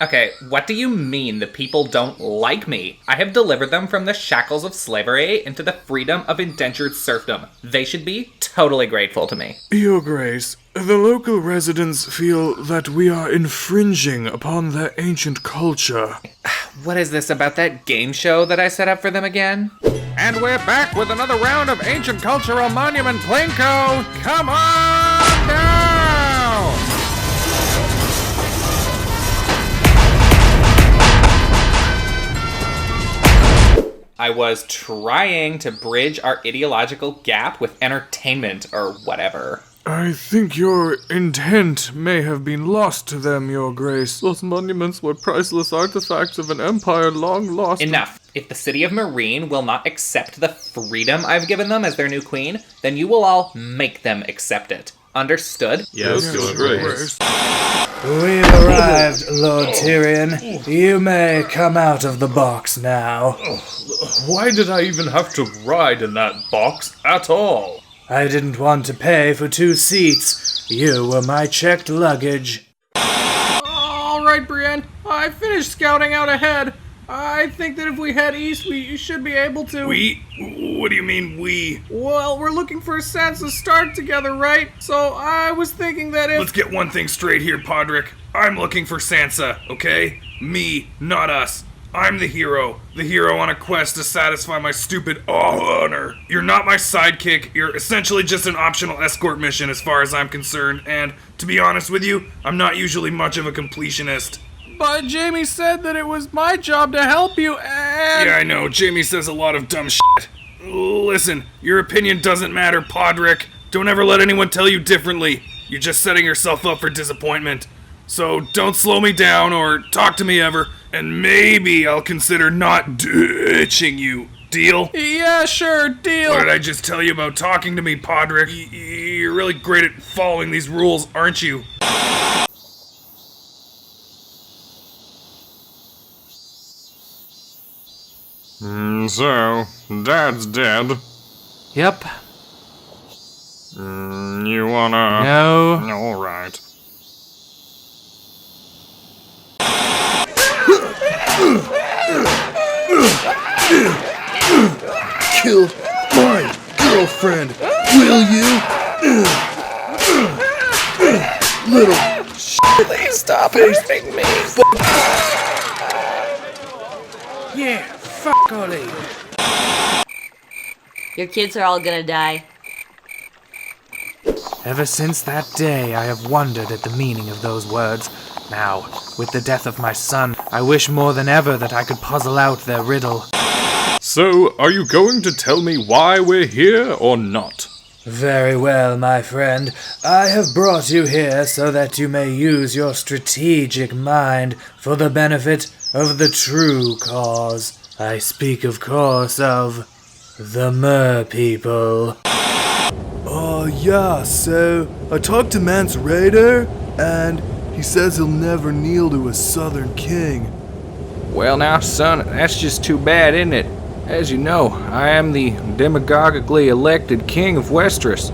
Okay, what do you mean the people don't like me? I have delivered them from the shackles of slavery into the freedom of indentured serfdom. They should be totally grateful to me. Your Grace, the local residents feel that we are infringing upon their ancient culture. What is this about that game show that I set up for them again? And we're back with another round of Ancient Cultural Monument Plinko. Come on down! I was trying to bridge our ideological gap with entertainment or whatever. I think your intent may have been lost to them, Your Grace. Those monuments were priceless artifacts of an empire long lost. Enough. If the city of Meereen will not accept the freedom I've given them as their new queen, then you will all make them accept it. Understood? Yes, Your Grace. We've arrived, Lord Tyrion. You may come out of the box now. Why did I even have to ride in that box at all? I didn't want to pay for 2 seats. You were my checked luggage. Alright, Brienne. I finished scouting out ahead. I think that if we head east, we should be able to... We? What do you mean, we? Well, we're looking for Sansa Stark together, right? So I was thinking that if... Let's get one thing straight here, Podrick. I'm looking for Sansa, okay? Me, not us. I'm the hero on a quest to satisfy my stupid honor. You're not my sidekick, you're essentially just an optional escort mission as far as I'm concerned, and to be honest with you, I'm not usually much of a completionist. But Jaime said that it was my job to help you, and... Yeah, I know, Jaime says a lot of dumb shit. Listen, your opinion doesn't matter, Podrick. Don't ever let anyone tell you differently. You're just setting yourself up for disappointment. So don't slow me down or talk to me ever, and maybe I'll consider not ditching you. Deal? Yeah, sure, deal. What did I just tell you about talking to me, Podrick? You're really great at following these rules, aren't you? So, Dad's dead. Yep. You wanna... No. Alright. Kill my girlfriend, will you? Little shit. Please stop hurting me. Yeah, fuck Ollie. Your kids are all gonna die. Ever since that day, I have wondered at the meaning of those words. Now, with the death of my son, I wish more than ever that I could puzzle out their riddle. So, are you going to tell me why we're here or not? Very well, my friend. I have brought you here so that you may use your strategic mind for the benefit of the true cause. I speak, of course, of the Mer people. Oh yeah, so I talked to Mance Raider, and he says he'll never kneel to a southern king. Well now, son, that's just too bad, isn't it? As you know, I am the demagogically elected king of Westeros,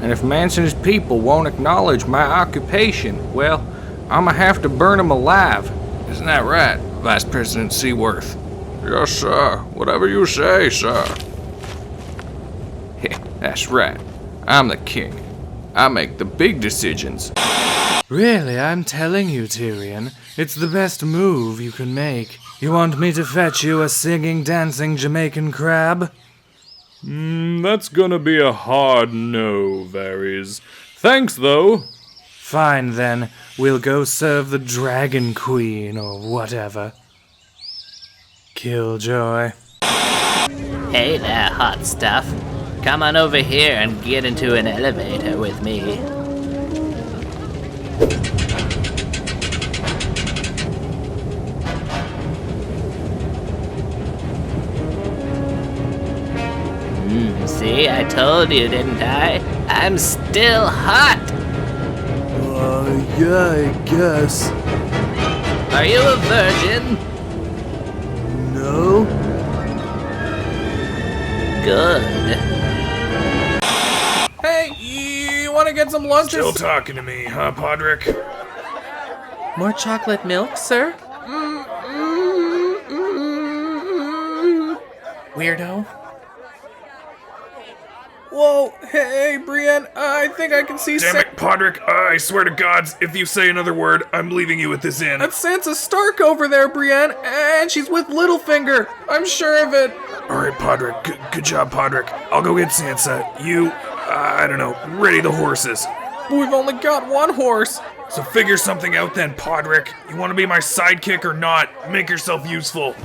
and if Manson's people won't acknowledge my occupation, well, I'ma have to burn them alive. Isn't that right, Vice President Seaworth? Yes, sir. Whatever you say, sir. That's right. I'm the king. I make the big decisions. Really, I'm telling you, Tyrion, it's the best move you can make. You want me to fetch you a singing, dancing Jamaican crab? That's gonna be a hard no, Varys. Thanks, though. Fine, then. We'll go serve the Dragon Queen, or whatever. Killjoy. Hey there, hot stuff. Come on over here and get into an elevator with me. See, I told you, didn't I? I'm still hot! Yeah, I guess. Are you a virgin? No? Good. Hey, you you want to get some lunch? Still talking to me, huh, Podrick? More chocolate milk, sir? Weirdo. Whoa, hey, Brienne, I think I can see Damn it, Podrick, I swear to gods, if you say another word, I'm leaving you at this inn. That's Sansa Stark over there, Brienne, and she's with Littlefinger. I'm sure of it. Alright, Podrick, good job, Podrick. I'll go get Sansa. You, I don't know, ready the horses. We've only got one horse. So figure something out then, Podrick. You want to be my sidekick or not? Make yourself useful.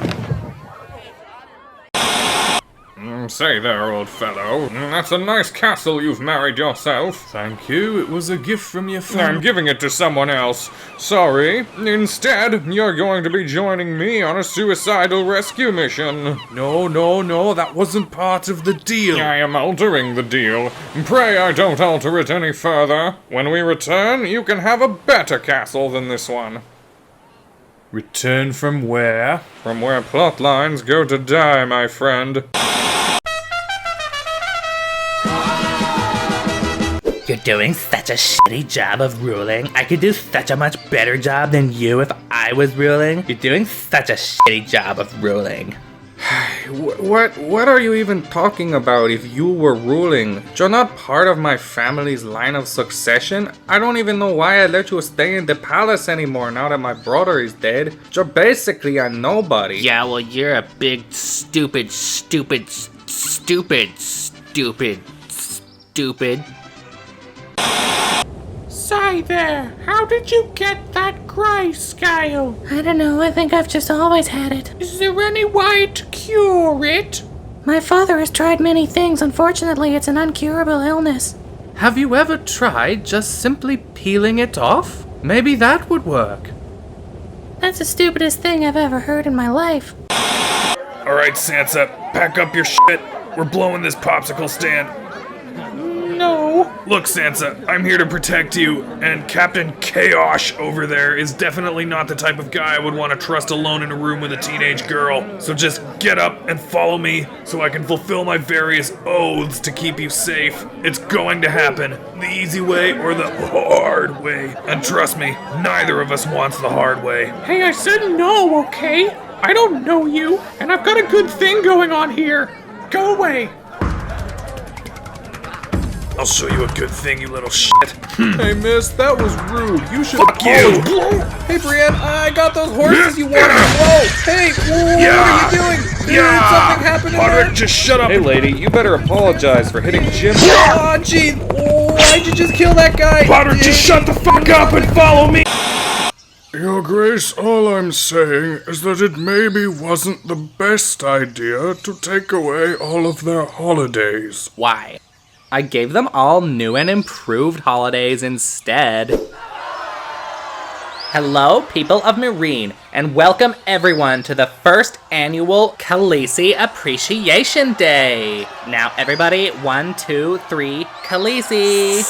Say there, old fellow. That's a nice castle you've married yourself. Thank you. It was a gift from your family. I'm giving it to someone else. Sorry. Instead, you're going to be joining me on a suicidal rescue mission. No, that wasn't part of the deal. I am altering the deal. Pray I don't alter it any further. When we return, you can have a better castle than this one. Return from where? From where plot lines go to die, my friend. You're doing such a shitty job of ruling. I could do such a much better job than you if I was ruling. You're doing such a shitty job of ruling. What are you even talking about if you were ruling? You're not part of my family's line of succession. I don't even know why I let you stay in the palace anymore now that my brother is dead. You're basically a nobody. Yeah, well, you're a big stupid. Say there, how did you get that grayscale? I don't know, I think I've just always had it. Is there any way to cure it? My father has tried many things. Unfortunately, it's an uncurable illness. Have you ever tried just simply peeling it off? Maybe that would work. That's the stupidest thing I've ever heard in my life. Alright, Sansa, pack up your shit. We're blowing this popsicle stand. No. Look, Sansa, I'm here to protect you, and Captain Chaos over there is definitely not the type of guy I would want to trust alone in a room with a teenage girl. So just get up and follow me so I can fulfill my various oaths to keep you safe. It's going to happen. The easy way or the hard way. And trust me, neither of us wants the hard way. Hey, I said no, okay? I don't know you, and I've got a good thing going on here. Go away. I'll show you a good thing, you little shit. Hey, miss, that was rude. You should Fuck you! Hey, Brienne, I got those horses you wanted. Whoa, hey, what are you doing? Did something happen in there? Podrick, just shut up. Hey lady, you better apologize for hitting Jim. Aw, gee, why'd you just kill that guy? Podrick, just shut the fuck up and follow me! Your Grace, all I'm saying is that it maybe wasn't the best idea to take away all of their holidays. Why? I gave them all new and improved holidays instead. Hello, people of Meereen, and welcome everyone to the first annual Khaleesi Appreciation Day. Now, everybody, 1, 2, 3, Khaleesi.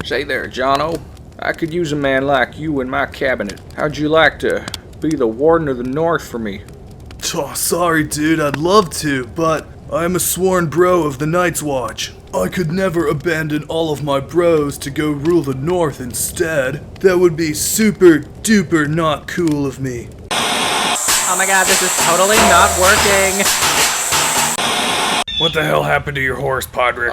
Say there, Jono. I could use a man like you in my cabinet. How'd you like to be the Warden of the North for me? Oh, sorry, dude, I'd love to, but I'm a sworn bro of the Night's Watch. I could never abandon all of my bros to go rule the North instead. That would be super duper not cool of me. Oh my god, this is totally not working. What the hell happened to your horse, Podrick?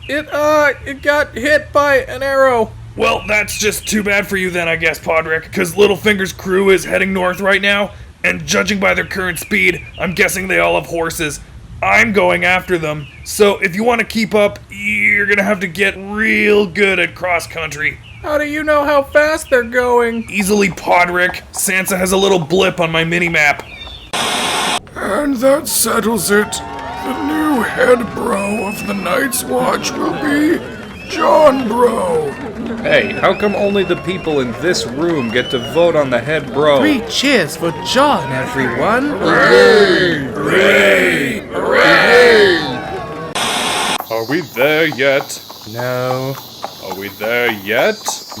It got hit by an arrow. Well, that's just too bad for you then, I guess, Podrick, because Littlefinger's crew is heading north right now, and judging by their current speed, I'm guessing they all have horses. I'm going after them, so if you want to keep up, you're gonna have to get real good at cross-country. How do you know how fast they're going? Easily, Podrick. Sansa has a little blip on my mini-map. And that settles it. The new head bro of the Night's Watch will be Jon Bro. Hey, how come only the people in this room get to vote on the head bro? 3 cheers for Jon, everyone. Hooray! Hooray! Hooray! Are we there yet? No. Are we we there yet?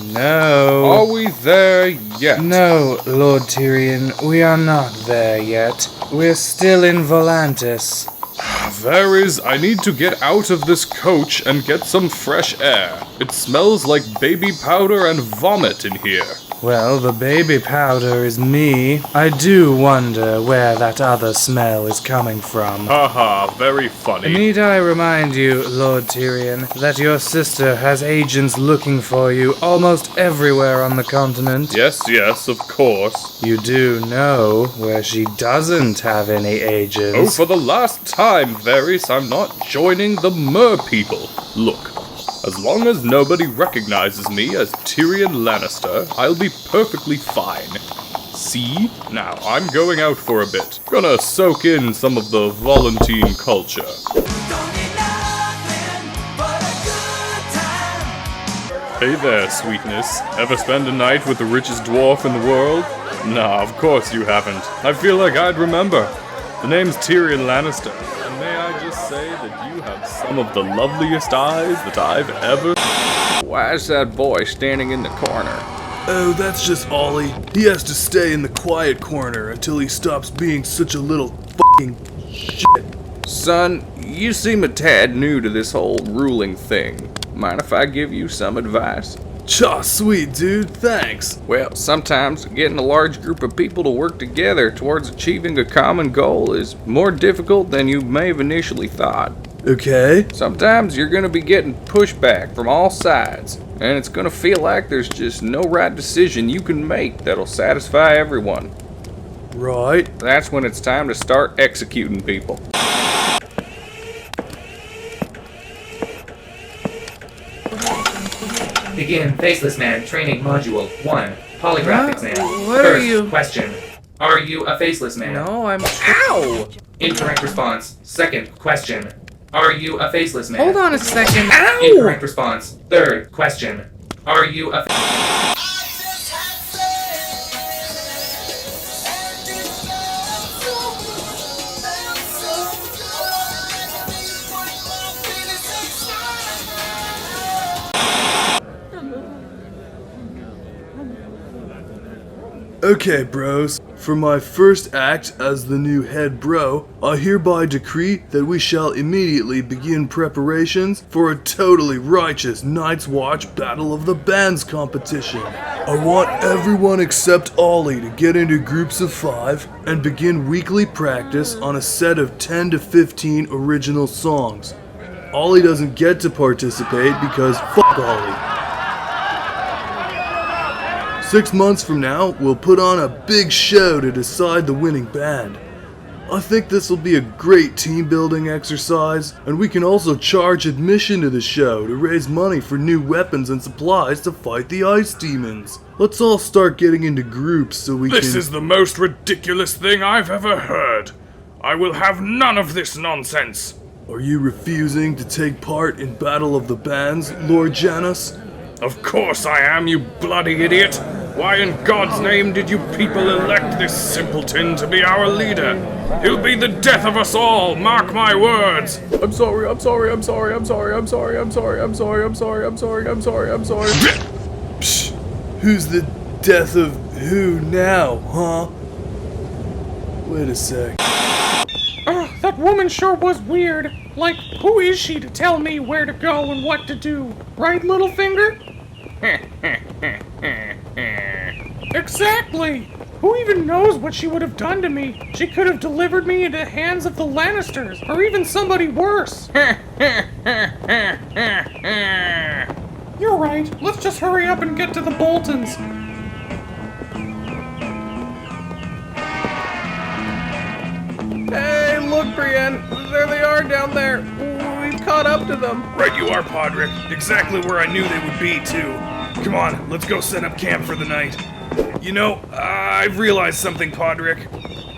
No. Are we there yet? No, Lord Tyrion, we are not there yet. We're still in Volantis. Varys, I need to get out of this coach and get some fresh air. It smells like baby powder and vomit in here. Well, the baby powder is me. I do wonder where that other smell is coming from. Haha, very funny. Need I remind you, Lord Tyrion, that your sister has agents looking for you almost everywhere on the continent? Yes, of course. You do know where she doesn't have any agents. Oh, for the last time, Varys, I'm not joining the Mer people. Look, as long as nobody recognizes me as Tyrion Lannister, I'll be perfectly fine. See? Now, I'm going out for a bit. Gonna soak in some of the Volantine culture. Hey there, sweetness. Ever spend a night with the richest dwarf in the world? Nah, of course you haven't. I feel like I'd remember. The name's Tyrion Lannister, and may I just say that you have some of the loveliest eyes that I've ever... Why is that boy standing in the corner? Oh, that's just Ollie. He has to stay in the quiet corner until he stops being such a little fucking shit. Son, you seem a tad new to this whole ruling thing. Mind if I give you some advice? Chaw, sweet dude, thanks. Well, sometimes getting a large group of people to work together towards achieving a common goal is more difficult than you may have initially thought. Okay. Sometimes you're gonna be getting pushback from all sides, and it's gonna feel like there's just no right decision you can make that'll satisfy everyone. Right. That's when it's time to start executing people. Begin Faceless Man Training Module 1. Polygraph exam. What First are you? question. Are you a faceless man? No, I'm. Ow! Incorrect response. Second question. Are you a faceless man? Hold on a second. Incorrect response. Third question. Are you a... Okay, bros. For my first act as the new head bro, I hereby decree that we shall immediately begin preparations for a totally righteous Night's Watch Battle of the Bands competition. I want everyone except Ollie to get into groups of 5 and begin weekly practice on a set of 10 to 15 original songs. Ollie doesn't get to participate because fuck Ollie. 6 months from now, we'll put on a big show to decide the winning band. I think this will be a great team building exercise, and we can also charge admission to the show to raise money for new weapons and supplies to fight the ice demons. Let's all start getting into groups so we can... This is the most ridiculous thing I've ever heard. I will have none of this nonsense. Are you refusing to take part in Battle of the Bands, Lord Janus? Of course I am, you bloody idiot! Why in God's name did you people elect this simpleton to be our leader? He'll be the death of us all, mark my words! I'm sorry. Psh, who's the death of who now, huh? Wait a sec. That woman sure was weird. Like, who is she to tell me where to go and what to do? Right, Littlefinger? Exactly! Who even knows what she would have done to me? She could have delivered me into the hands of the Lannisters, or even somebody worse. You're right. Let's just hurry up and get to the Boltons. Hey, look, Brienne. There they are down there. We've caught up to them. Right you are, Podrick. Exactly where I knew they would be, too. Come on, let's go set up camp for the night. You know, I've realized something, Podrick.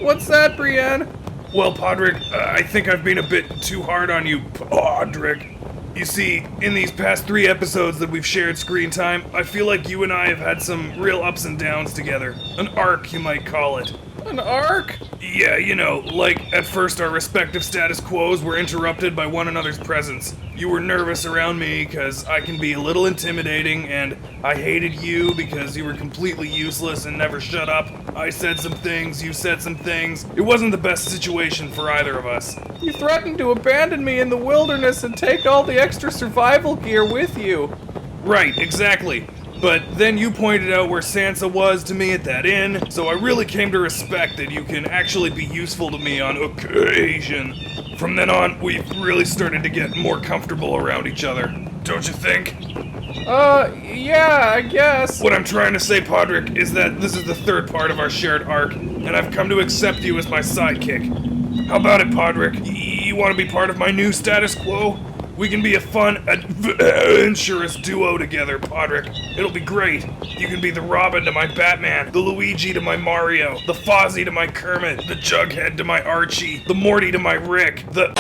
What's that, Brienne? Well, Podrick, I think I've been a bit too hard on you, Podrick. You see, in these past 3 episodes that we've shared screen time, I feel like you and I have had some real ups and downs together. An arc, you might call it. An arc? Yeah, you know, like, at first our respective status quos were interrupted by one another's presence. You were nervous around me because I can be a little intimidating, and I hated you because you were completely useless and never shut up. I said some things, you said some things. It wasn't the best situation for either of us. You threatened to abandon me in the wilderness and take all the extra survival gear with you. Right, exactly. But then you pointed out where Sansa was to me at that inn, so I really came to respect that you can actually be useful to me on occasion. From then on, we've really started to get more comfortable around each other. Don't you think? Yeah, I guess. What I'm trying to say, Podrick, is that this is the third part of our shared arc, and I've come to accept you as my sidekick. How about it, Podrick? You want to be part of my new status quo? We can be a fun, adventurous duo together, Podrick. It'll be great. You can be the Robin to my Batman, the Luigi to my Mario, the Fozzie to my Kermit, the Jughead to my Archie, the Morty to my Rick, the...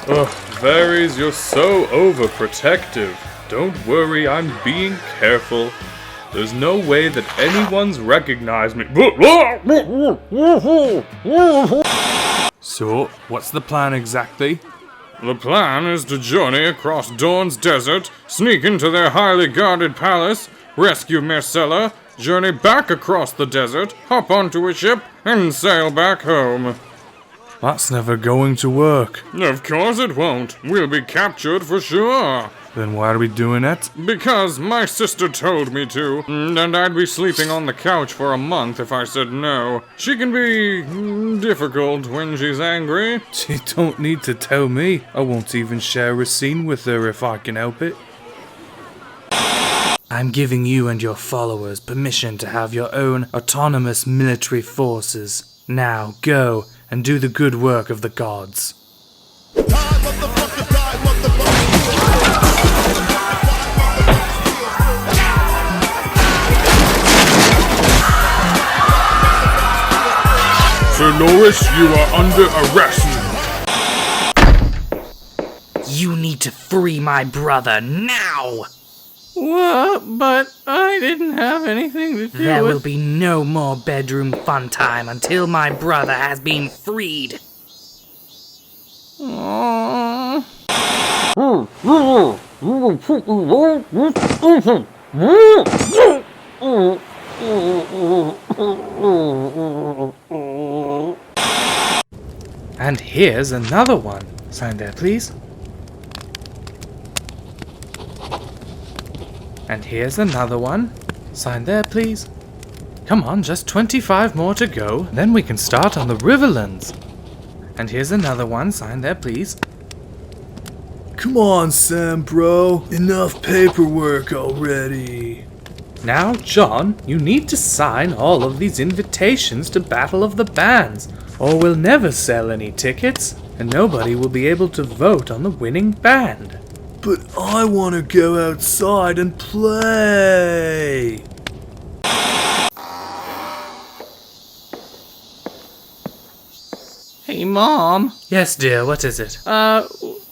Ugh, Varys, you're so overprotective. Don't worry, I'm being careful. There's no way that anyone's recognized me. So, what's the plan exactly? The plan is to journey across Dorne's desert, sneak into their highly guarded palace, rescue Myrcella, journey back across the desert, hop onto a ship, and sail back home. That's never going to work. Of course it won't. We'll be captured for sure. Then why are we doing it? Because my sister told me to, and I'd be sleeping on the couch for a month if I said no. She can be difficult when she's angry. She don't need to tell me. I won't even share a scene with her if I can help it. I'm giving you and your followers permission to have your own autonomous military forces. Now go and do the good work of the gods. Sir Loris, you are under arrest. You need to free my brother now! What? But I didn't have anything to do There with... will be no more bedroom fun time until my brother has been freed. Aww. And here's another one. Sign there, please. And here's another one. Sign there, please. Come on, just 25 more to go. Then we can start on the Riverlands. And here's another one. Sign there, please. Come on, Sam, bro. Enough paperwork already. Now, John, you need to sign all of these invitations to Battle of the Bands, or we'll never sell any tickets, and nobody will be able to vote on the winning band. But I want to go outside and play. Hey, Mom. Yes, dear, what is it?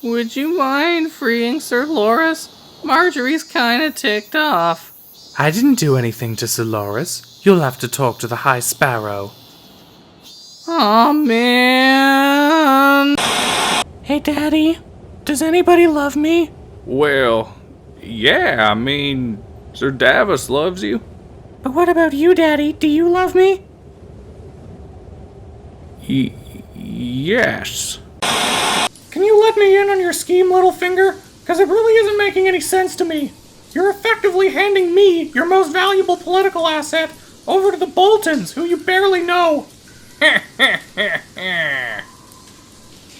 Would you mind freeing Sir Loris? Marjorie's kinda ticked off. I didn't do anything to Sir Loris. You'll have to talk to the High Sparrow. Aw, man. Hey, Daddy, does anybody love me? Well, yeah, I mean, Sir Davos loves you. But what about you, Daddy? Do you love me? Yes. Can you let me in on your scheme, Littlefinger? Because it really isn't making any sense to me. You're effectively handing me, your most valuable political asset, over to the Boltons, who you barely know.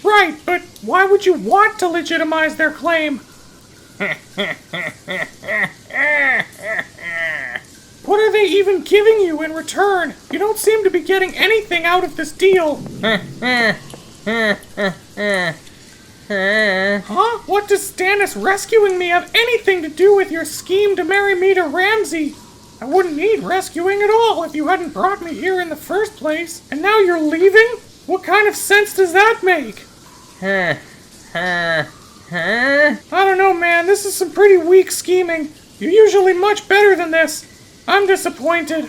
Right, but why would you want to legitimize their claim? What are they even giving you in return? You don't seem to be getting anything out of this deal. Huh? What does Stannis rescuing me have anything to do with your scheme to marry me to Ramsay? I wouldn't need rescuing at all if you hadn't brought me here in the first place. And now you're leaving? What kind of sense does that make? I don't know, man. this is some pretty weak scheming. You're usually much better than this. I'm disappointed.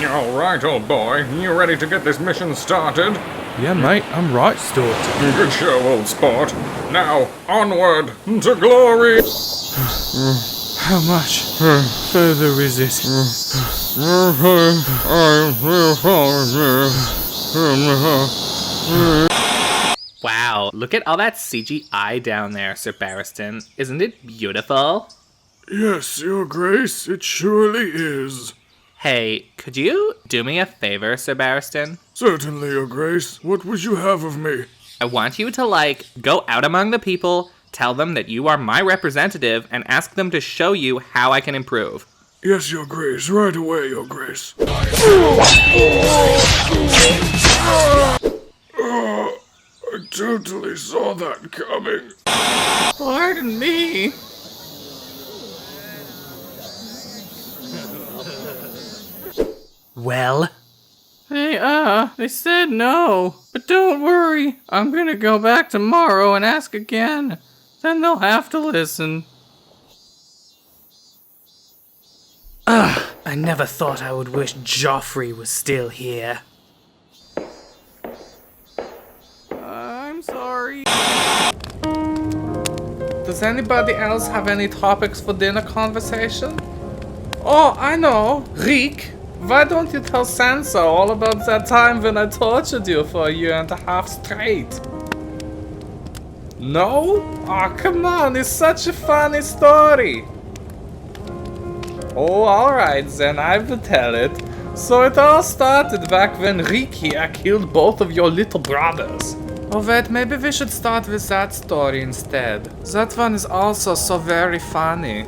Alright, old boy. You ready to get this mission started? Yeah, mate, I'm right, Staunton. Good show, old sport. Now, onward to glory! How much further is it? Wow, look at all that CGI down there, Sir Barristan. Isn't it beautiful? Yes, Your Grace, it surely is. Hey, could you do me a favor, Sir Barristan? Certainly, Your Grace. What would you have of me? I want you to, go out among the people, tell them that you are my representative, and ask them to show you how I can improve. Yes, Your Grace. Right away, Your Grace. I totally saw that coming. Pardon me. Well, They said no. But don't worry, I'm gonna go back tomorrow and ask again. Then they'll have to listen. I never thought I would wish Joffrey was still here. I'm sorry. Does anybody else have any topics for dinner conversation? Oh, I know. Reek, why don't you tell Sansa all about that time when I tortured you for 1.5 years straight? No? Oh, come on, it's such a funny story. Oh, alright then, I will tell it. So it all started back when Reek here killed both of your little brothers. Oh wait, maybe we should start with that story instead. That one is also so very funny.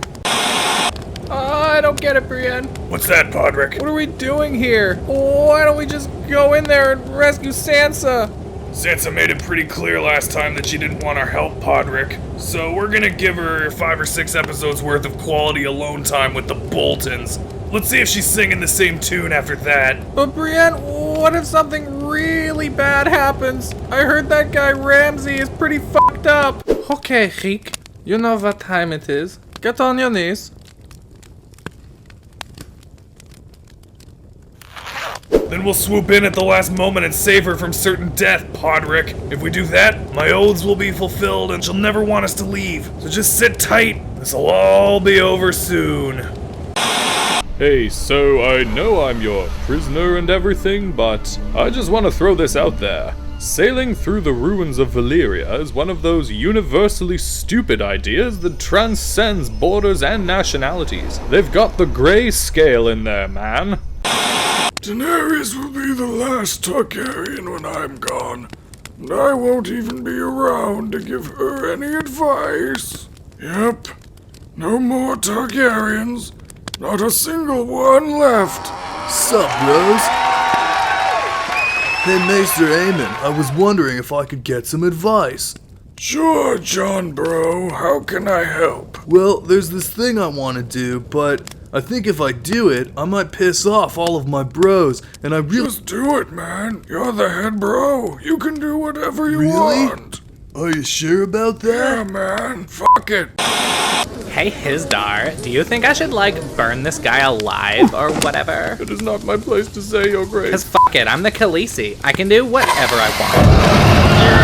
I don't get it, Brienne. What's that, Podrick? What are we doing here? Why don't we just go in there and rescue Sansa? Sansa made it pretty clear last time that she didn't want our help, Podrick. So we're gonna give her 5 or 6 episodes worth of quality alone time with the Boltons. Let's see if she's singing the same tune after that. But Brienne, what if something really bad happens? I heard that guy Ramsay is pretty fucked up. Okay, Reek, you know what time it is. Get on your knees. Then we'll swoop in at the last moment and save her from certain death, Podrick. If we do that, my oaths will be fulfilled and she'll never want us to leave. So just sit tight. This'll all be over soon. Hey, so I know I'm your prisoner and everything, but I just want to throw this out there. Sailing through the ruins of Valyria is one of those universally stupid ideas that transcends borders and nationalities. They've got the gray scale in there, man. Daenerys will be the last Targaryen when I'm gone, and I won't even be around to give her any advice. Yep, no more Targaryens, not a single one left. Sup, bros? Hey, Maester Aemon, I was wondering if I could get some advice. Sure, John bro, how can I help? Well, there's this thing I want to do, but I think if I do it, I might piss off all of my bros, and I really... Just do it, man. You're the head bro. You can do whatever you want. Are you sure about that? Yeah, man. Fuck it. Hey, Hizdar, do you think I should, burn this guy alive or whatever? It is not my place to say, Your Grace. Cause fuck it, I'm the Khaleesi. I can do whatever I want.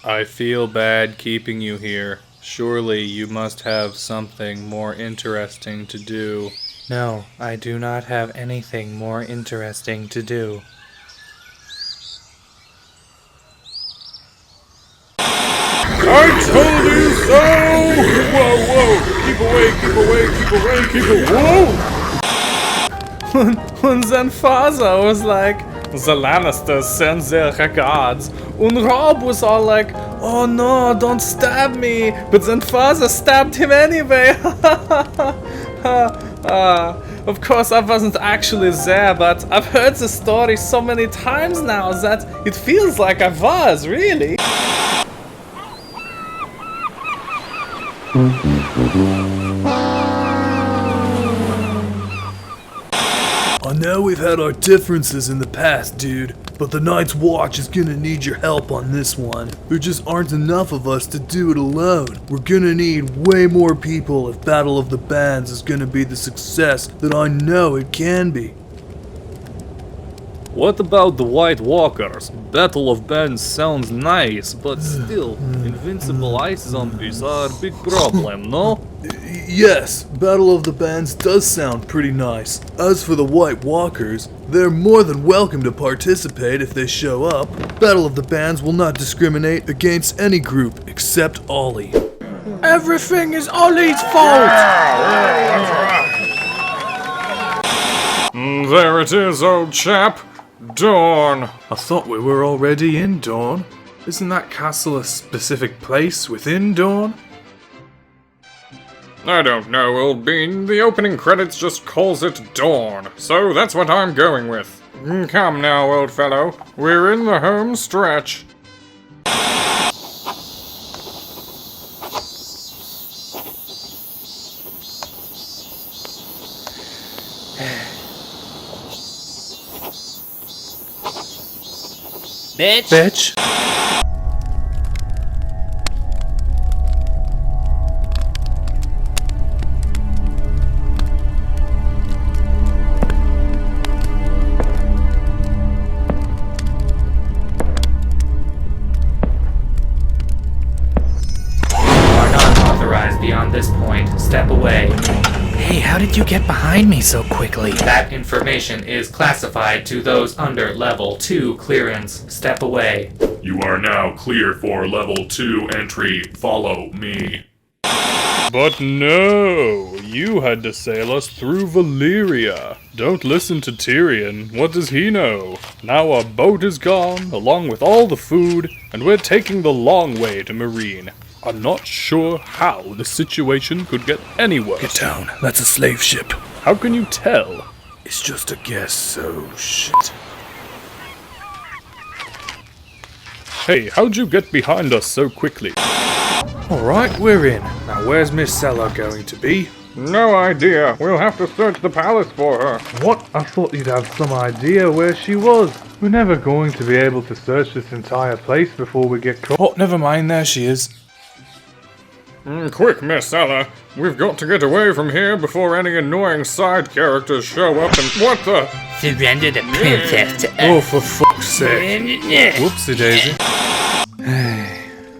I feel bad keeping you here. Surely you must have something more interesting to do. No, I do not have anything more interesting to do. I told you so! Whoa, whoa! Keep away! Whoa! When Zenfaza was like, the Lannisters send their regards, and Rob was all like, oh no, don't stab me, but Zenfaza stabbed him anyway. Of course I wasn't actually there, but I've heard the story so many times now that it feels like I was, really. know we've had our differences in the past, dude, but the Night's Watch is gonna need your help on this one. There just aren't enough of us to do it alone. We're gonna need way more people if Battle of the Bands is gonna be the success that I know it can be. What about the White Walkers? Battle of Bands sounds nice, but still, invincible ice zombies are a big problem, no? Yes, Battle of the Bands does sound pretty nice. As for the White Walkers, they're more than welcome to participate if they show up. Battle of the Bands will not discriminate against any group except Ollie. Everything is Ollie's fault! There it is, old chap. Dorne. I thought we were already in Dorne. Isn't that castle a specific place within Dorne? I don't know, old bean. The opening credits just calls it Dorne, so that's what I'm going with. Come now, old fellow. We're in the home stretch. Bitch. Beyond this point, step away. Hey, how did you get behind me so quickly? That information is classified to those under level 2 clearance. Step away. You are now clear for level 2 entry. Follow me. But no, you had to sail us through Valyria. Don't listen to Tyrion. What does he know? Now our boat is gone, along with all the food, and we're taking the long way to Meereen. I'm not sure how the situation could get any worse. Get down, that's a slave ship. How can you tell? It's just a guess, so shit. Hey, how'd you get behind us so quickly? Alright, we're in. Now where's Myrcella going to be? No idea. We'll have to search the palace for her. What? I thought you'd have some idea where she was. We're never going to be able to search this entire place before we get caught. Oh, never mind, there she is. Quick, Myrcella. We've got to get away from here before any annoying side characters show up and— what the— Surrender the princess to us. Oh, for fuck's sake. Whoopsie daisy.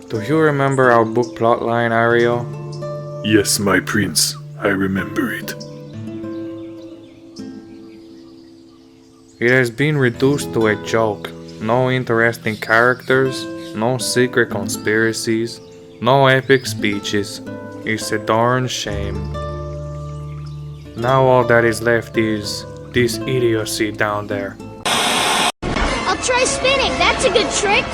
Do you remember our book plotline, Ariel? Yes, my prince, I remember it. It has been reduced to a joke. No interesting characters, no secret conspiracies, no epic speeches. It's a darn shame. Now all that is left is this idiocy down there. I'll try spinning. That's a good trick.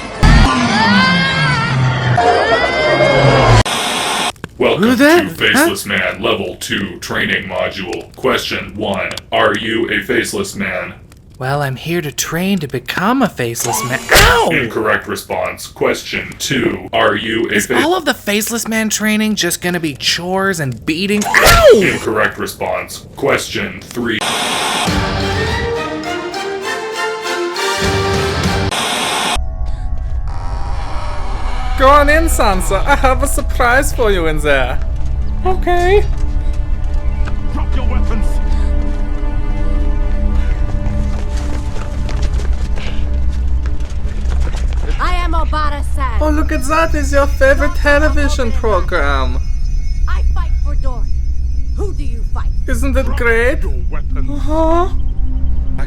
Welcome to Faceless Man Level 2 Training Module. Question 1. Are you a faceless man? Well, I'm here to train to become a faceless man. Ow! Incorrect response. Question 2. Are you a Is all of the faceless man training just gonna be chores and beating? Ow! Incorrect response. Question 3. Go on in, Sansa. I have a surprise for you in there. Okay. Drop your weapons. I am Obara-san. Oh, look at that. It's your favorite television program. I fight for Dorne. Who do you fight? Isn't it great? Uh-huh.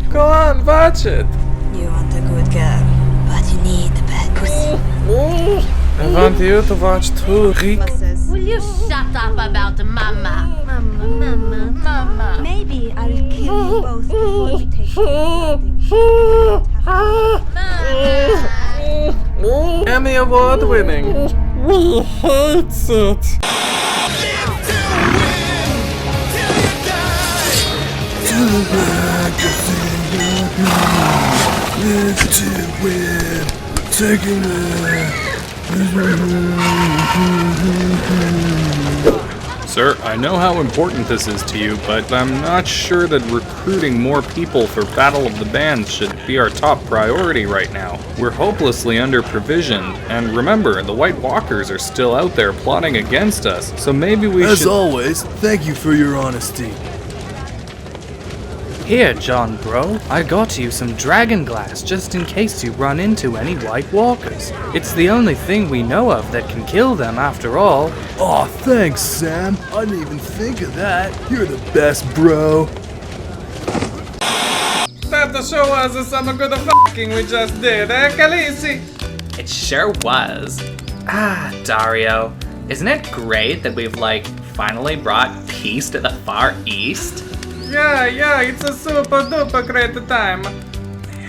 Go on, watch it. You want a good girl, but you need a bad pussy. I want you to watch too, Rick. Will you shut up about Mama? Mama. Maybe I'll kill you both before we take Emmy Award winning. We hate it. Live to win. Taking it. Sir, I know how important this is to you, but I'm not sure that recruiting more people for Battle of the Bands should be our top priority right now. We're hopelessly under-provisioned, and remember, the White Walkers are still out there plotting against us, so maybe we should— As always, thank you for your honesty. Here, Jon bro, I got you some dragon glass just in case you run into any White Walkers. It's the only thing we know of that can kill them after all. Aw, thanks, Sam. I didn't even think of that. You're the best, bro. That sure was some good fucking we just did, eh, Khaleesi? It sure was. Ah, Dario. Isn't it great that we've, finally brought peace to the Far East? Yeah, it's a super duper great time.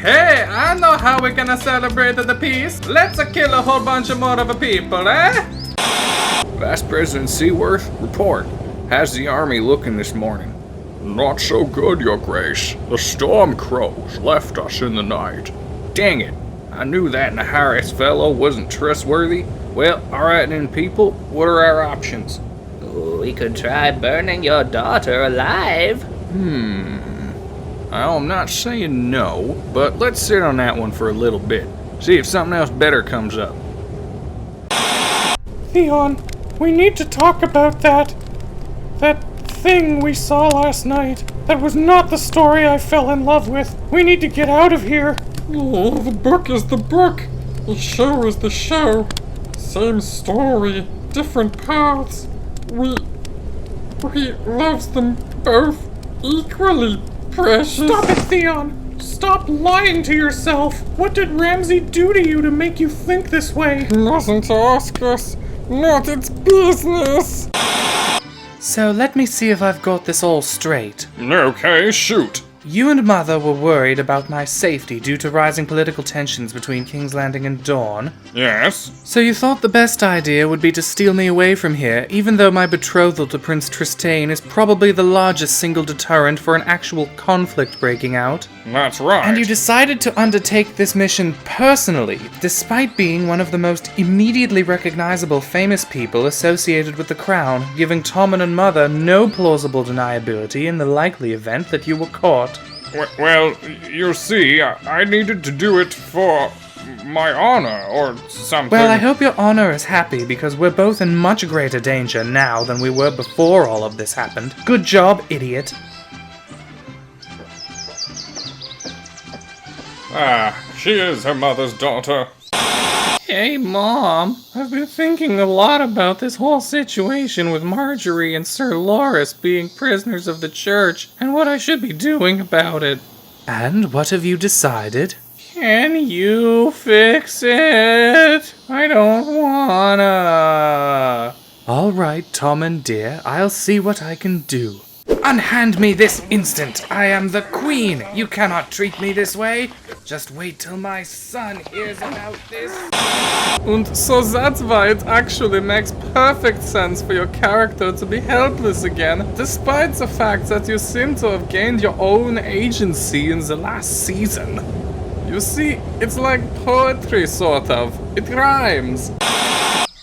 Hey, I know how we're gonna celebrate the peace. Let's kill a whole bunch more of people, eh? Vice President Seaworth, report. How's the army looking this morning? Not so good, Your Grace. The Storm Crows left us in the night. Dang it. I knew that Naharis fellow wasn't trustworthy. Well, alright then, people. What are our options? We could try burning your daughter alive. I'm not saying no, but let's sit on that one for a little bit. See if something else better comes up. Theon, we need to talk about that thing we saw last night. That was not the story I fell in love with. We need to get out of here. Oh, the book is the book. The show is the show. Same story, different paths. We loves them both equally precious. Stop it, Theon. Stop lying to yourself. What did Ramsay do to you to make you think this way? He mustn't ask us. Not its business. So let me see if I've got this all straight. Okay, shoot. You and Mother were worried about my safety due to rising political tensions between King's Landing and Dorne. Yes? So you thought the best idea would be to steal me away from here, even though my betrothal to Prince Trystane is probably the largest single deterrent for an actual conflict breaking out. That's right. And you decided to undertake this mission personally, despite being one of the most immediately recognizable famous people associated with the crown, giving Tommen and Mother no plausible deniability in the likely event that you were caught. Well, you see, I needed to do it for my honor, or something. Well, I hope your honor is happy, because we're both in much greater danger now than we were before all of this happened. Good job, idiot. She is her mother's daughter. Hey, Mom. I've been thinking a lot about this whole situation with Marjorie and Sir Loras being prisoners of the church, and what I should be doing about it. And what have you decided? Can you fix it? I don't wanna. All right, Tommen dear, I'll see what I can do. Unhand me this instant! I am the queen! You cannot treat me this way! Just wait till my son hears about this! And so that's why it actually makes perfect sense for your character to be helpless again, despite the fact that you seem to have gained your own agency in the last season. You see, it's like poetry, sort of. It rhymes.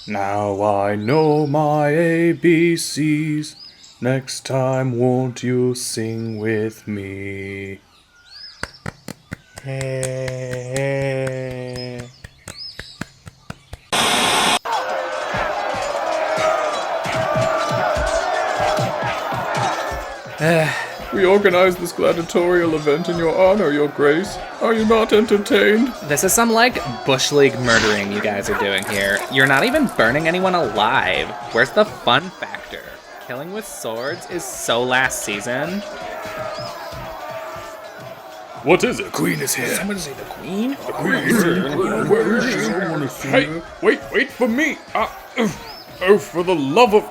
Now I know my ABCs. Next time, won't you sing with me? Hey. We organized this gladiatorial event in your honor, Your Grace. Are you not entertained? This is some, Bush League murdering you guys are doing here. You're not even burning anyone alive. Where's the fun factor? Killing with swords is so last season. What is it? Queen is here. Someone say the queen? The queen is here. Hey, wait for me. Oh, for the love of...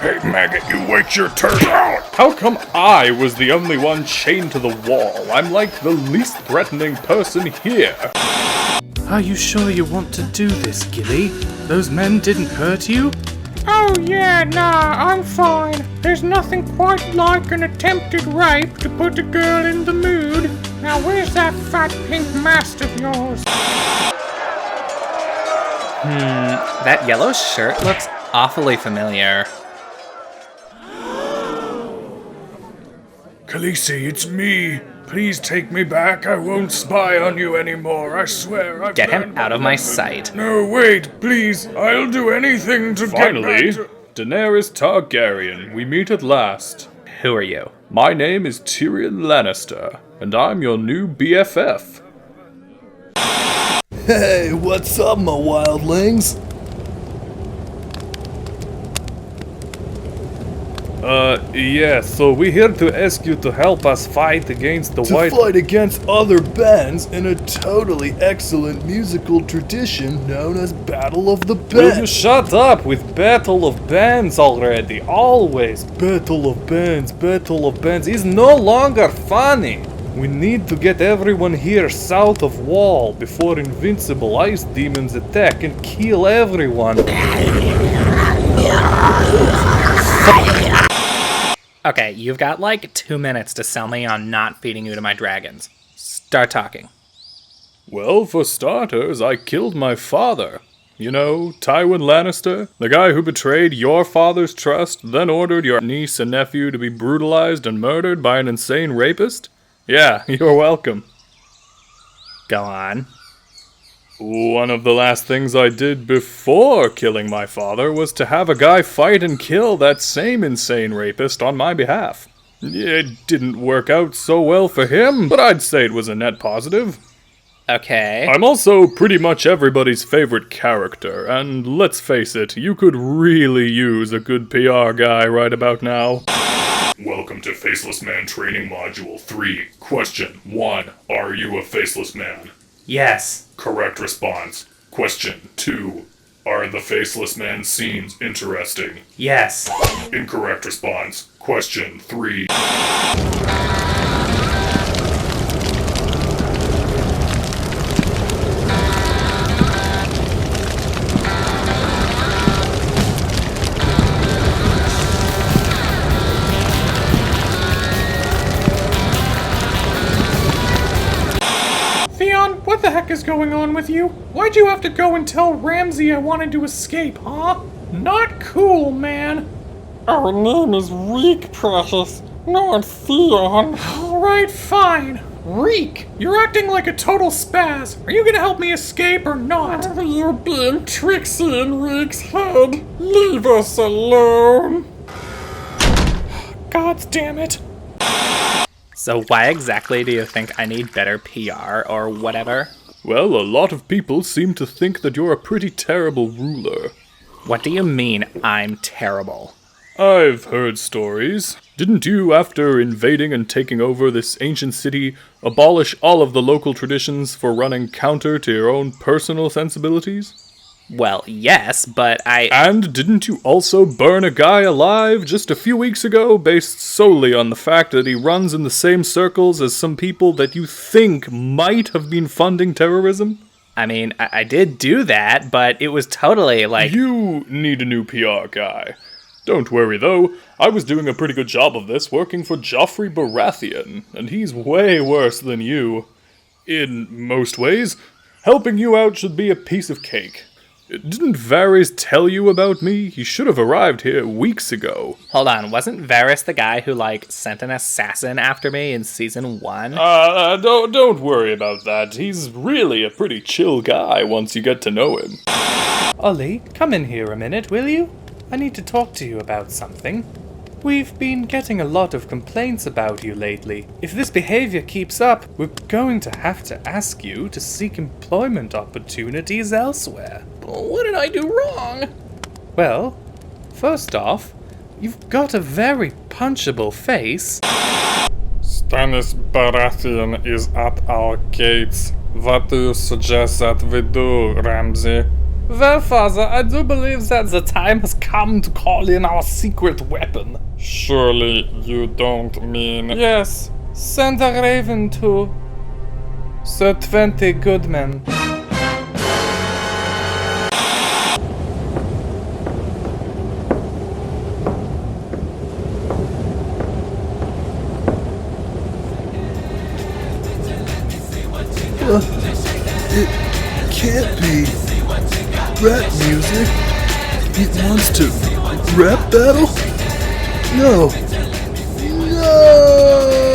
Hey, maggot, you wait your turn out! How come I was the only one chained to the wall? I'm like the least threatening person here. Are you sure you want to do this, Gilly? Those men didn't hurt you? Oh yeah, nah, I'm fine. There's nothing quite like an attempted rape to put a girl in the mood. Now where's that fat pink mast of yours? That yellow shirt looks awfully familiar. Khaleesi, it's me. Please take me back. I won't spy on you anymore. I swear. I've Get him learned out of my lesson. sight. No, wait, please. I'll do anything to Finally, get back to... Daenerys Targaryen, we meet at last. Who are you? My name is Tyrion Lannister, and I'm your new BFF. Hey, what's up, my wildlings? Yeah, so we're here to ask you to help us fight against the To fight against other bands in a totally excellent musical tradition known as Battle of the Will you Bands. shut up with Battle of Bands already? Always Battle of Bands is no longer funny. We need to get everyone here south of Wall before invincible ice demons attack and kill everyone. Okay, you've got like 2 minutes to sell me on not feeding you to my dragons. Start talking. Well, for starters, I killed my father. You know, Tywin Lannister, the guy who betrayed your father's trust, then ordered your niece and nephew to be brutalized and murdered by an insane rapist? Yeah, you're welcome. Go on. One of the last things I did before killing my father was to have a guy fight and kill that same insane rapist on my behalf. It didn't work out so well for him, but I'd say it was a net positive. Okay. I'm also pretty much everybody's favorite character, and let's face it, you could really use a good PR guy right about now. Welcome to Faceless Man Training Module 3. Question 1. Are you a faceless man? Yes. Correct response. Question 2. Are the Faceless Man scenes interesting? Yes. Incorrect response. Question 3. Theon, what the heck is going on with you? Why'd you have to go and tell Ramsay I wanted to escape, huh? Not cool, man. Our name is Reek, precious, not Theon. Alright, fine. Reek, you're acting like a total spaz. Are you gonna help me escape or not? You're being tricksy in Reek's head. Leave us alone. God damn it. So why exactly do you think I need better PR or whatever? Well, a lot of people seem to think that you're a pretty terrible ruler. What do you mean I'm terrible? I've heard stories. Didn't you, after invading and taking over this ancient city, abolish all of the local traditions for running counter to your own personal sensibilities? Well, yes, but And didn't you also burn a guy alive just a few weeks ago based solely on the fact that he runs in the same circles as some people that you think might have been funding terrorism? I mean, I did do that, but it was totally like... You need a new PR guy. Don't worry though, I was doing a pretty good job of this working for Joffrey Baratheon, and he's way worse than you. In most ways, helping you out should be a piece of cake. Didn't Varys tell you about me? He should have arrived here weeks ago. Hold on, wasn't Varys the guy who, sent an assassin after me in Season 1? Don't worry about that. He's really a pretty chill guy once you get to know him. Ollie, come in here a minute, will you? I need to talk to you about something. We've been getting a lot of complaints about you lately. If this behavior keeps up, we're going to have to ask you to seek employment opportunities elsewhere. What did I do wrong? Well, first off, you've got a very punchable face. Stannis Baratheon is at our gates. What do you suggest that we do, Ramsay? Well, Father, I do believe that the time has come to call in our secret weapon. Surely you don't mean... Yes, send a raven to Sir 20 Goodman. It can't be rap music. He wants to rap battle? No. No!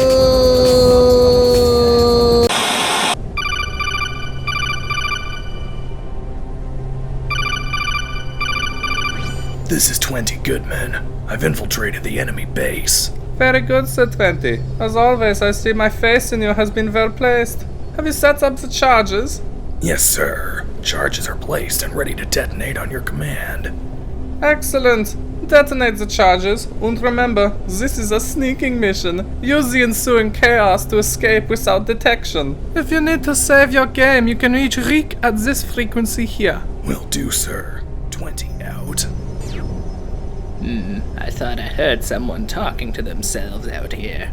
This is 20 Goodman. I've infiltrated the enemy base. Very good, Sir 20. As always, I see my faith in you has been well placed. Have you set up the charges? Yes, sir. Charges are placed and ready to detonate on your command. Excellent. Detonate the charges, and remember, this is a sneaking mission. Use the ensuing chaos to escape without detection. If you need to save your game, you can reach Reek at this frequency here. Will do, sir. 20 out. I thought I heard someone talking to themselves out here.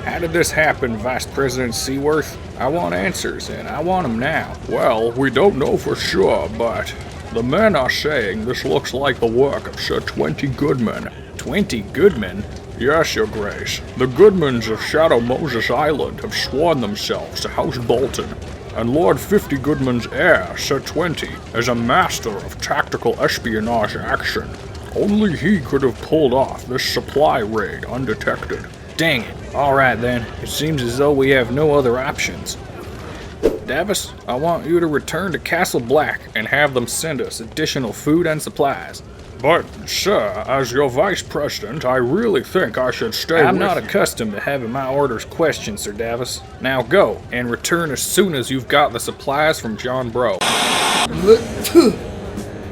How did this happen, Vice President Seaworth? I want answers, and I want them now. Well, we don't know for sure, but the men are saying this looks like the work of Sir 20 Goodman. 20 Goodman? Yes, Your Grace. The Goodmans of Shadow Moses Island have sworn themselves to House Bolton, and Lord 50 Goodman's heir, Sir 20, is a master of tactical espionage action. Only he could have pulled off this supply raid undetected. Dang it. Alright then, it seems as though we have no other options. Davis, I want you to return to Castle Black and have them send us additional food and supplies. But, sir, as your vice president, I really think I should stay I'm with not you. accustomed to having my orders questioned, Sir Davis. Now go, and return as soon as you've got the supplies from John Bro.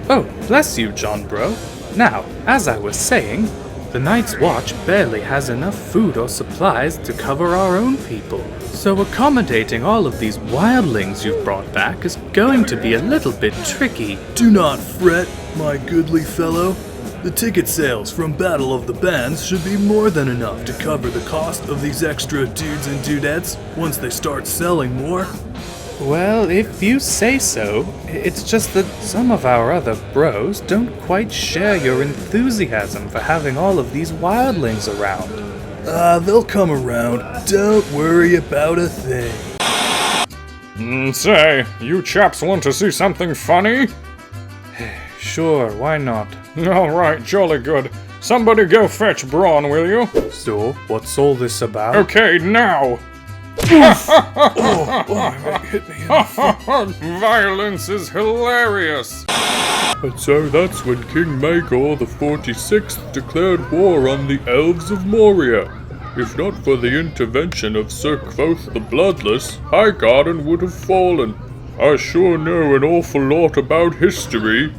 Oh, bless you, John Bro. Now, as I was saying, the Night's Watch barely has enough food or supplies to cover our own people. So accommodating all of these wildlings you've brought back is going to be a little bit tricky. Do not fret, my goodly fellow. The ticket sales from Battle of the Bands should be more than enough to cover the cost of these extra dudes and dudettes once they start selling more. Well, if you say so, it's just that some of our other bros don't quite share your enthusiasm for having all of these wildlings around. They'll come around. Don't worry about a thing. Say, you chaps want to see something funny? Sure, why not? Alright, jolly good. Somebody go fetch Bronn, will you? So, what's all this about? Okay, now! Hit me in the Violence is hilarious! And so that's when King Maegor the 46th declared war on the Elves of Moria. If not for the intervention of Sir Quoth the Bloodless, Highgarden would have fallen. I sure know an awful lot about history.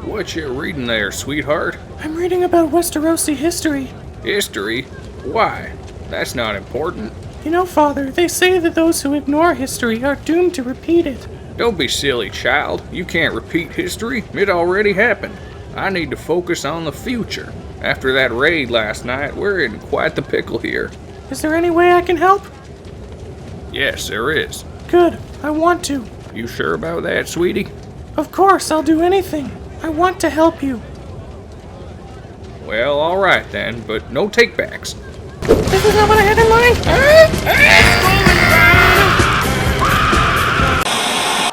What you reading there, sweetheart? I'm reading about Westerosi history. History? Why? That's not important. You know, Father, they say that those who ignore history are doomed to repeat it. Don't be silly, child. You can't repeat history. It already happened. I need to focus on the future. After that raid last night, we're in quite the pickle here. Is there any way I can help? Yes, there is. Good. I want to. You sure about that, sweetie? Of course, I'll do anything. I want to help you. Well, alright then, but no takebacks. This is not what I had in mind.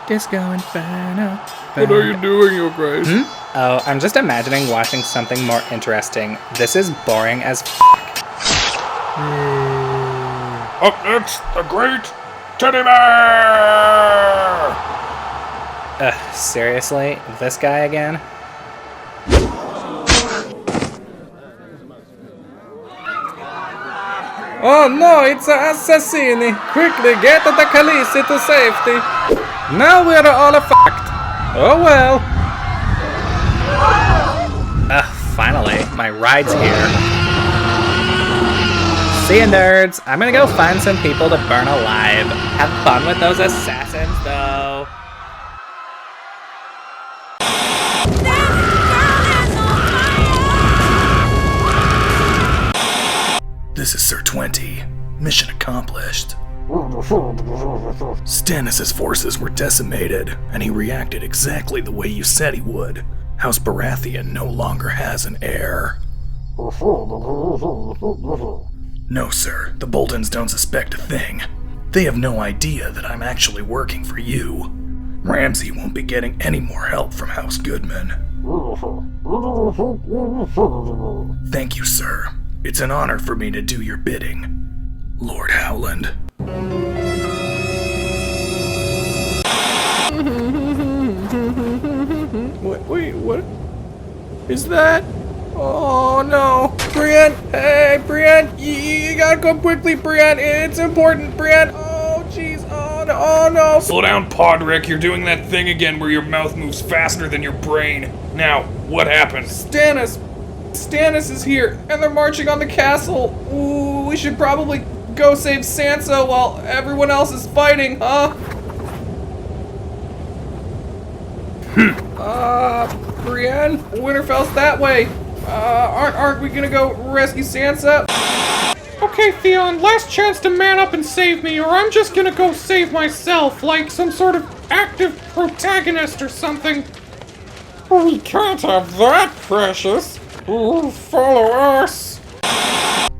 Disco Inferno. What are you doing, Your Grace? Oh, I'm just imagining watching something more interesting. This is boring as Up next, the great Teddy Bear! Seriously? This guy again? Oh no, it's an assassini! Quickly get the Khaleesi to safety! Now we're all fucked! Oh well! Finally, my ride's here. See ya, nerds! I'm gonna go find some people to burn alive. Have fun with those assassins, though. This is Sir 20. Mission accomplished. Stannis' forces were decimated, and he reacted exactly the way you said he would. House Baratheon no longer has an heir. No, sir. The Boltons don't suspect a thing. They have no idea that I'm actually working for you. Ramsay won't be getting any more help from House Goodman. Thank you, sir. It's an honor for me to do your bidding, Lord Howland. Wait, what? Is that? Oh no! Brienne! Hey, Brienne! You gotta come quickly, Brienne! It's important, Brienne! Oh jeez! Oh no! Slow down, Podrick. You're doing that thing again where your mouth moves faster than your brain. Now, what happened? Stannis is here, and they're marching on the castle. Ooh, we should probably go save Sansa while everyone else is fighting, huh? Brienne, Winterfell's that way. Aren't we gonna go rescue Sansa? Okay, Theon, last chance to man up and save me, or I'm just gonna go save myself, like some sort of active protagonist or something. We can't have that, precious. Ooh, follow us.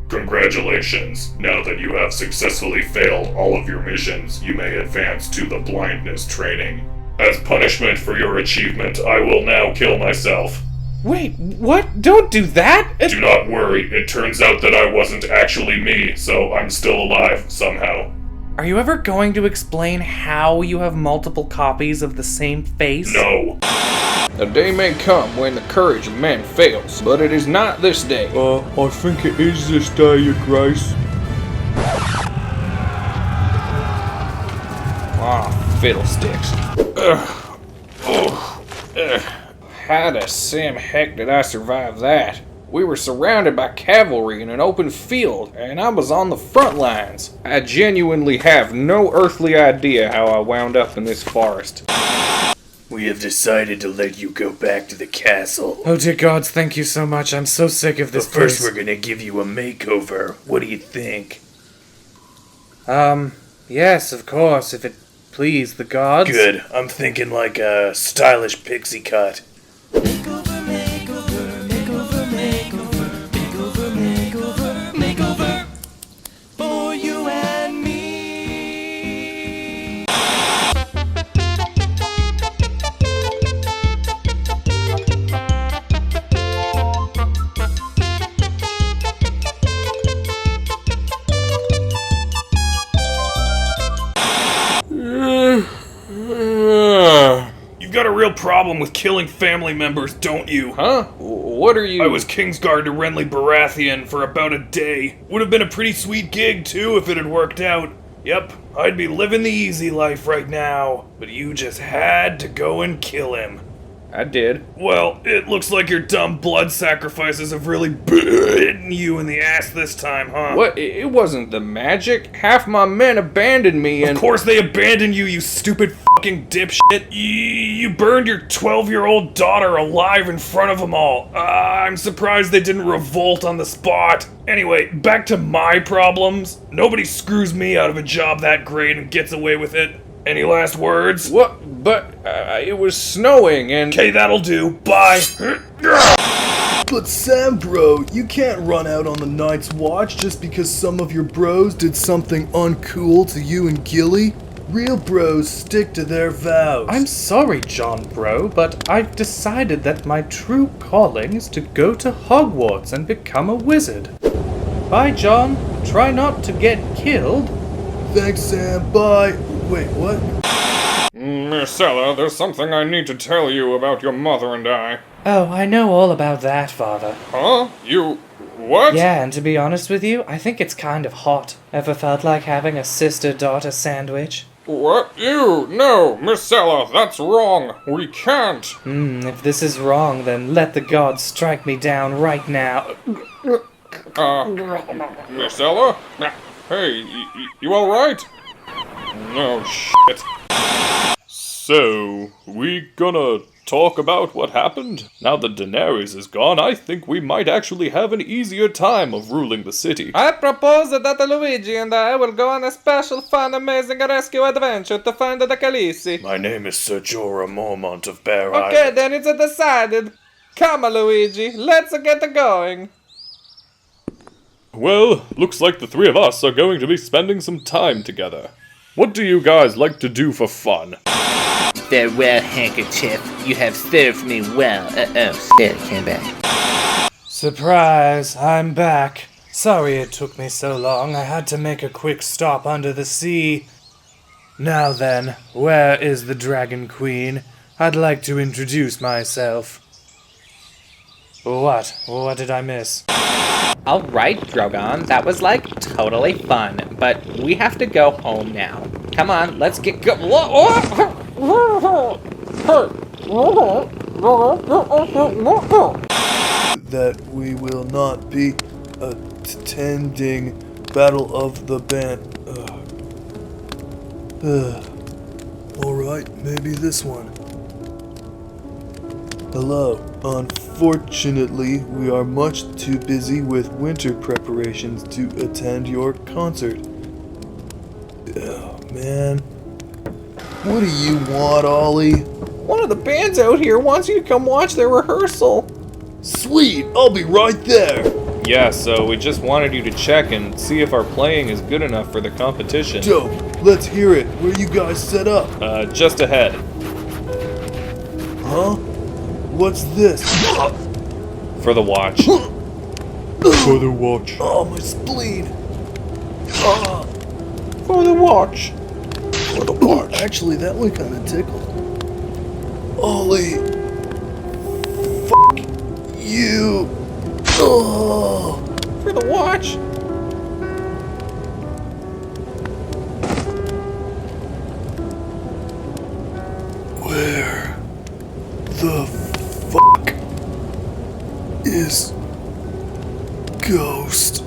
Congratulations. Now that you have successfully failed all of your missions, you may advance to the blindness training. As punishment for your achievement, I will now kill myself. Wait, what? Don't do that! Do not worry, it turns out that I wasn't actually me, so I'm still alive somehow. Are you ever going to explain how you have multiple copies of the same face? No. A day may come when the courage of man fails, but it is not this day. I think it is this day, Your Grace. Fiddlesticks. How the Sam heck did I survive that? We were surrounded by cavalry in an open field, and I was on the front lines. I genuinely have no earthly idea how I wound up in this forest. We have decided to let you go back to the castle. Oh dear gods, thank you so much. I'm so sick of this But first place. we're gonna give you a makeover. What do you think? Yes, of course, if it please the gods. Good. I'm thinking like a stylish pixie cut. For you and me. You've got a real problem with killing family members, don't you? Huh? What are you? I was Kingsguard to Renly Baratheon for about a day. Would have been a pretty sweet gig, too, if it had worked out. Yep, I'd be living the easy life right now. But you just had to go and kill him. I did. Well, it looks like your dumb blood sacrifices have really bitten you in the ass this time, huh? What? It wasn't the magic. Half my men abandoned me and— Of course they abandoned you, you stupid fucking dipshit. You burned your 12-year-old daughter alive in front of them all. I'm surprised they didn't revolt on the spot. Anyway, back to my problems. Nobody screws me out of a job that great and gets away with it. Any last words? What? But it was snowing and— Okay, that'll do. Bye. But Sam, bro, you can't run out on the Night's Watch just because some of your bros did something uncool to you and Gilly. Real bros stick to their vows. I'm sorry, Jon, bro, but I've decided that my true calling is to go to Hogwarts and become a wizard. Bye, Jon. Try not to get killed. Thanks, Sam. Bye. Wait, what? Myrcella, there's something I need to tell you about your mother and I. Oh, I know all about that, Father. Huh? You... what? Yeah, and to be honest with you, I think it's kind of hot. Ever felt like having a sister-daughter sandwich? What? You? No, Myrcella, that's wrong. We can't. If this is wrong, then let the gods strike me down right now. Myrcella? Hey, you alright? No shit. So, we gonna talk about what happened? Now that Daenerys is gone, I think we might actually have an easier time of ruling the city. I propose that Luigi and I will go on a special, fun, amazing rescue adventure to find the Khaleesi. My name is Sir Jorah Mormont of Bear Okay, Island. then it's decided. Come, Luigi, let's get going. Well, looks like the three of us are going to be spending some time together. What do you guys like to do for fun? Farewell, handkerchief. You have served me well. Shit, came back. Surprise, I'm back. Sorry it took me so long. I had to make a quick stop under the sea. Now then, where is the Dragon Queen? I'd like to introduce myself. What? What did I miss? Alright, Drogon, that was totally fun, but we have to go home now. Come on, let's get go- That we will not be attending Battle of the Band. Alright, maybe this one. Hello. Unfortunately, we are much too busy with winter preparations to attend your concert. Oh, man. What do you want, Ollie? One of the bands out here wants you to come watch their rehearsal. Sweet, I'll be right there. Yeah, so we just wanted you to check and see if our playing is good enough for the competition. Dope, let's hear it. Where you guys set up? Just ahead. Huh? What's this? For the watch. For the watch. Oh, my spleen. For the watch. For the watch. Actually, that one kind of tickled. Ollie. Fuck you. Oh. For the watch. Where the fuck is Ghost?